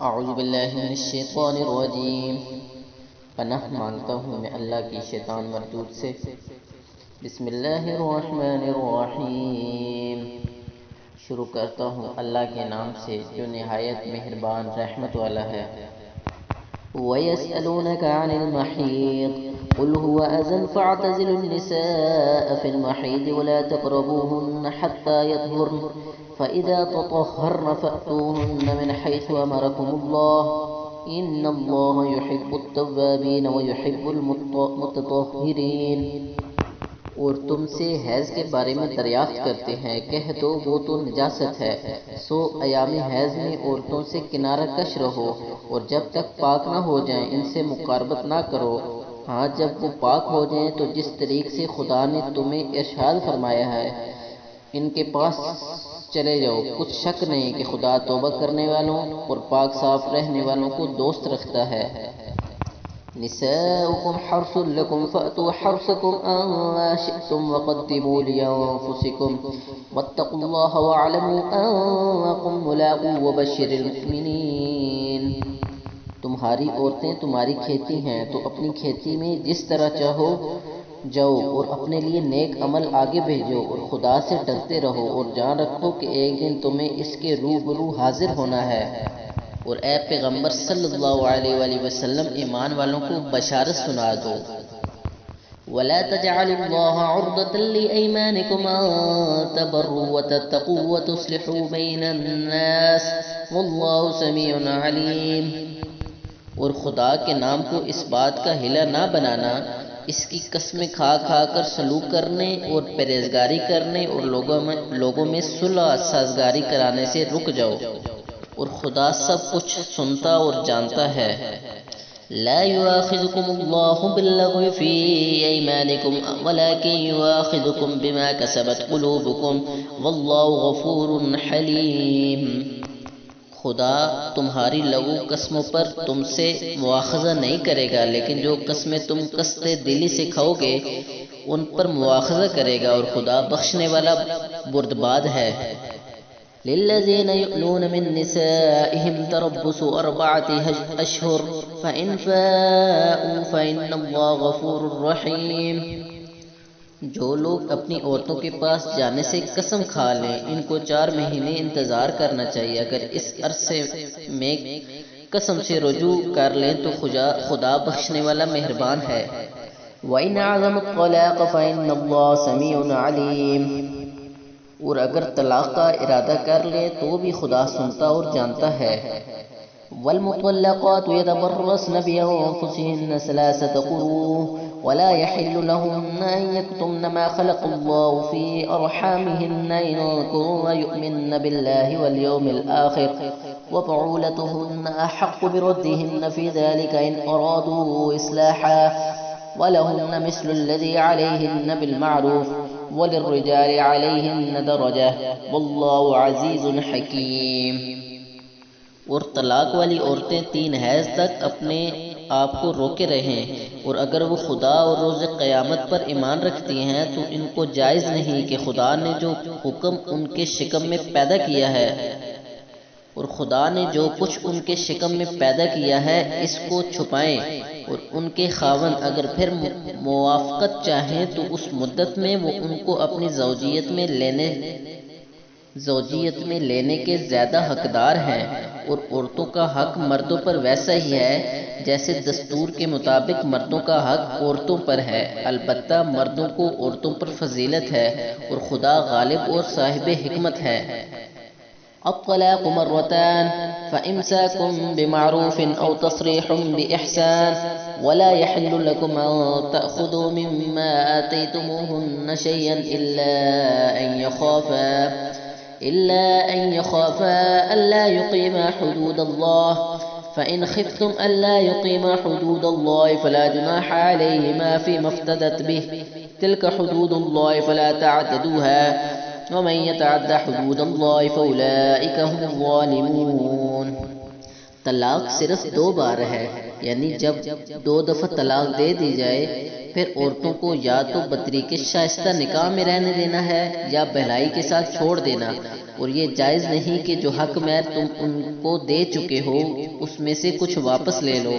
اعوذ باللہ من الشیطان الرجیم۔ پناہ مانگتا ہوں میں اللہ کی شیطان مردود سے۔ بسم اللہ الرحمن الرحیم۔ شروع کرتا ہوں اللہ کے نام سے جو نہایت مہربان رحمت والا ہے۔ وَيَسْأَلُونَكَ عَنِ الْمَحِيضِ قُلْ هُوَ أَذًى فَاعْتَزِلُوا النِّسَاءَ فِي الْمَحِيضِ وَلَا تَقْرَبُوهُنَّ حَتَّى يَطْهُرْنَ فَإِذَا تَطَهَّرْنَ فَأْتُوهُنَّ مِنْ حَيْثُ أَمَرَكُمُ اللَّهُ إِنَّ اللَّهَ يُحِبُّ التَّوَّابِينَ وَيُحِبُّ الْمُتَطَهِّرِينَ۔ اور تم سے حیض کے بارے میں دریافت کرتے ہیں، کہہ دو وہ تو نجاست ہے، سو ایام حیض میں عورتوں سے کنارہ کش رہو، اور جب تک پاک نہ ہو جائیں ان سے مقاربت نہ کرو۔ ہاں جب وہ پاک ہو جائیں تو جس طریق سے خدا نے تمہیں ارشاد فرمایا ہے ان کے پاس چلے جاؤ، کچھ شک نہیں کہ خدا توبہ کرنے والوں اور پاک صاف رہنے والوں کو دوست رکھتا ہے۔ نساؤکم حرث لکم فأتوا حرثکم انا شئتم وقدموا لانفسکم واتقوا اللہ واعلموا انکم ملاقوہ وبشر المؤمنین۔ تمہاری عورتیں تمہاری کھیتی ہیں تو اپنی کھیتی میں جس طرح چاہو جاؤ اور اپنے لیے نیک عمل آگے بھیجو اور خدا سے ڈرتے رہو، اور جان رکھو کہ ایک دن تمہیں اس کے روبرو حاضر ہونا ہے۔ اور اے پیغمبر صلی اللہ علیہ وآلہ وسلم ایمان والوں کو بشارت سنا دو۔ وَلَا تَجْعَلُوا اللَّهَ عُرْضَةً لِأَيْمَانِكُمْ أَن تَبَرُّوا وَتَتَّقُوا وَتُصْلِحُوا بَيْنَ النَّاسِ وَاللَّهُ سَمِيعٌ عَلِيمٌ۔ اور خدا کے نام کو اس بات کا حیلہ نہ بنانا، اس کی قسمیں کھا کھا کر سلوک کرنے اور پرہیزگاری کرنے اور لوگوں میں صلح سازگاری کرانے سے رک جاؤ، اور خدا سب کچھ سنتا اور جانتا ہے۔ لا يؤاخذكم الله باللغو في أيمانكم ولكن يؤاخذكم بما كسبت قلوبكم والله غفور حليم۔ خدا تمہاری لغو قسموں پر تم سے مواخذہ نہیں کرے گا، لیکن جو قسمیں تم قصد دلی سے کھاؤ گے ان پر مواخذہ کرے گا، اور خدا بخشنے والا بردبار ہے۔ للذین یؤلون من نسائهم تربص 4 اشہر فإن فاءوا فإن اللہ غفور رحیم۔ جو لوگ اپنی عورتوں کے پاس جانے سے قسم کھا لیں ان کو 4 مہینے انتظار کرنا چاہیے، اگر اس عرصے میں قسم سے رجوع کر لیں تو خدا بخشنے والا مہربان ہے۔ وَإِنْ عَزَمُوا الطَّلَاقَ فَإِنَّ اللَّهَ سَمِيعٌ عَلِيمٌ۔ اور اگر طلاق کا ارادہ کر لیں تو بھی خدا سنتا اور جانتا ہے۔ والمطلقات يتبرصن بأنفسهن 3 قروء ولا يحل لهن أن يكتمن ما خلق الله في أرحامهن إن كن يؤمن بالله واليوم الآخر وبعولتهن أحق بردهن في ذلك إن أرادوا إصلاحا ولهن مثل الذي عليهن بالمعروف وللرجال عليهن درجة والله عزيز حكيم۔ اور طلاق والی عورتیں 3 حیض تک اپنے آپ کو روکے رہیں، اور اگر وہ خدا اور روز قیامت پر ایمان رکھتی ہیں تو ان کو جائز نہیں کہ خدا نے جو حکم ان کے شکم میں پیدا کیا ہے، اور خدا نے جو کچھ ان کے شکم میں پیدا کیا ہے اس کو چھپائیں، اور ان کے خاوند اگر پھر موافقت چاہیں تو اس مدت میں وہ ان کو اپنی زوجیت میں لینے کے زیادہ حقدار ہیں، اور عورتوں کا حق مردوں پر ویسا ہی ہے جیسے دستور کے مطابق مردوں کا حق عورتوں پر ہے، البتہ مردوں کو عورتوں پر فضیلت ہے، اور خدا غالب اور صاحب حکمت ہے۔ الطلاق مرتان فإمساك بمعروف أو تصريح بإحسان ولا يحل لكم أن تأخذوا مما آتيتموهن شيئا إلا أن يخافا ألا يقيما حدود الله فإن خفتم ألا يقيما حدود الله فلا جناح عليهما فيما افتدت به تلك حدود الله فلا تعتدوها ومن يتعد حدود الله فأولئك هم الظالمون۔ طلاق صرف 2 بار ہے، یعنی جب 2 دفعہ طلاق دے دی جائے پھر عورتوں کو یا تو بطریق شائستہ نکاح میں رہنے دینا ہے یا بہلائی کے ساتھ چھوڑ دینا، اور یہ جائز نہیں کہ جو حق مہر تم ان کو دے چکے ہو اس میں سے کچھ واپس لے لو۔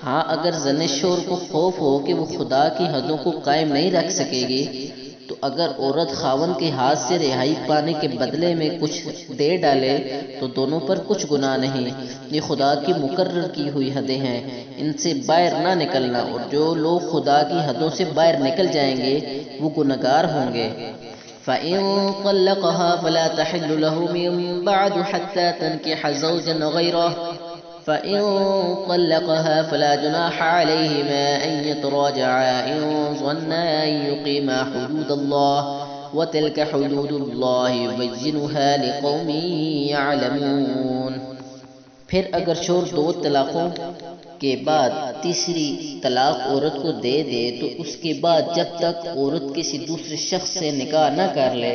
ہاں اگر زن شور کو خوف ہو کہ وہ خدا کی حدوں کو قائم نہیں رکھ سکے گی، تو اگر عورت خاوند کے ہاتھ سے رہائی پانے کے بدلے میں کچھ دے ڈالے تو دونوں پر کچھ گناہ نہیں۔ یہ خدا کی مقرر کی ہوئی حدیں ہیں، ان سے باہر نہ نکلنا، اور جو لوگ خدا کی حدوں سے باہر نکل جائیں گے وہ گنہگار ہوں گے۔ فَإِن طَلَّقَهَا فَلَا تَحِلُّ لَهُ مِن بَعْدُ حَتَّى تَنكِحَ زَوْجًا غَيْرَهُ فَإِن طَلَّقَهَا فَلَا جُنَاحَ عَلَيْهِمَا أَن يَتَرَاجَعَا إِن ظَنَّا أَن يُقِيمَا حُدُودَ اللَّهِ وَتِلْكَ حُدُودُ اللَّهِ يُبَيِّنُهَا لِقَوْمٍ يَعْلَمُونَ۔ پھر اگر شوہر 2 طلاقوں کے بعد تیسری طلاق عورت کو دے دے تو اس کے بعد جب تک عورت کسی دوسرے شخص سے نکاح نہ کر لے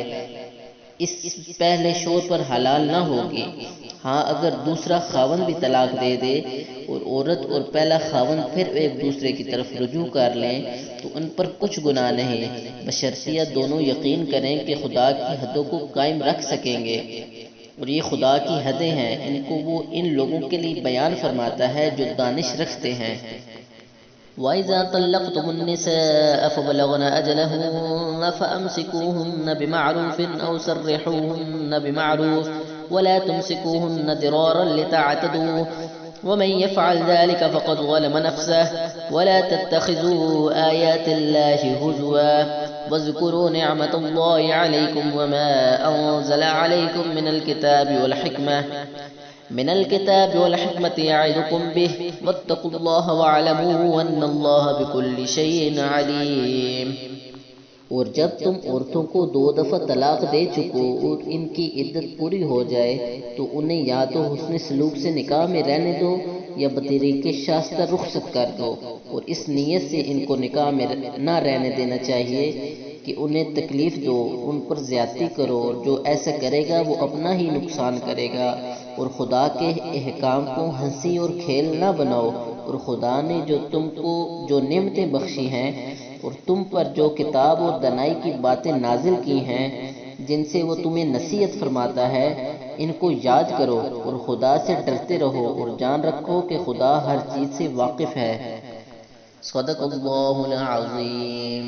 اس پہلے شوہر پر حلال نہ ہوگی۔ ہاں اگر دوسرا خاوند بھی طلاق دے دے اور عورت اور پہلا خاوند پھر ایک دوسرے کی طرف رجوع کر لیں تو ان پر کچھ گناہ نہیں، بشرطیہ دونوں یقین کریں کہ خدا کی حدوں کو قائم رکھ سکیں گے، اور یہ خدا کی حدیں ہیں، ان کو وہ ان لوگوں کے لیے بیان فرماتا ہے جو دانش رکھتے ہیں۔ وَإِذَا طَلَّقْتُمُ النِّسَاءَ فَبَلَغْنَ أَجَلَهُنَّ فَأَمْسِكُوهُنَّ بِمَعْرُوفٍ أَوْ سَرِّحُوهُنَّ بِمَعْرُوفٍ وَلَا تُمْسِكُوهُنَّ ضِرَارًا لِتَعْتَدُوا وَمَن يَفْعَلْ ذَلِكَ فَقَدْ ظَلَمَ نَفْسَهُ وَلَا تَتَّخِذُوا آيَاتِ اللَّهِ هُزُوًا وَاذْكُرُوا نِعْمَةَ اللَّهِ عَلَيْكُمْ وَمَا أَنزَلَ عَلَيْكُم مِّنَ الْكِتَابِ وَالْحِكْمَةِ يَعِظُكُم بِهِ وَاتَّقُوا اللَّهَ وَاعْلَمُوا أَنَّ اللَّهَ بِكُلِّ شَيْءٍ عَلِيمٌ۔ اور جب تم عورتوں کو 2 دفعہ طلاق دے چکو اور ان کی عدت پوری ہو جائے تو انہیں یا تو حسن سلوک سے نکاح میں رہنے دو یا بطریق شائستہ رخصت کر دو، اور اس نیت سے ان کو نکاح میں نہ رہنے دینا چاہیے کہ انہیں تکلیف دو، ان پر زیادتی کرو، اور جو ایسا کرے گا وہ اپنا ہی نقصان کرے گا، اور خدا کے احکام کو ہنسی اور کھیل نہ بناؤ، اور خدا نے جو تم کو جو نعمتیں بخشی ہیں اور تم پر جو کتاب اور دانائی کی باتیں نازل کی ہیں جن سے وہ تمہیں نصیحت فرماتا ہے، ان کو یاد کرو اور خدا سے ڈرتے رہو، اور جان رکھو کہ خدا ہر چیز سے واقف ہے۔ صدق اللہ العظیم۔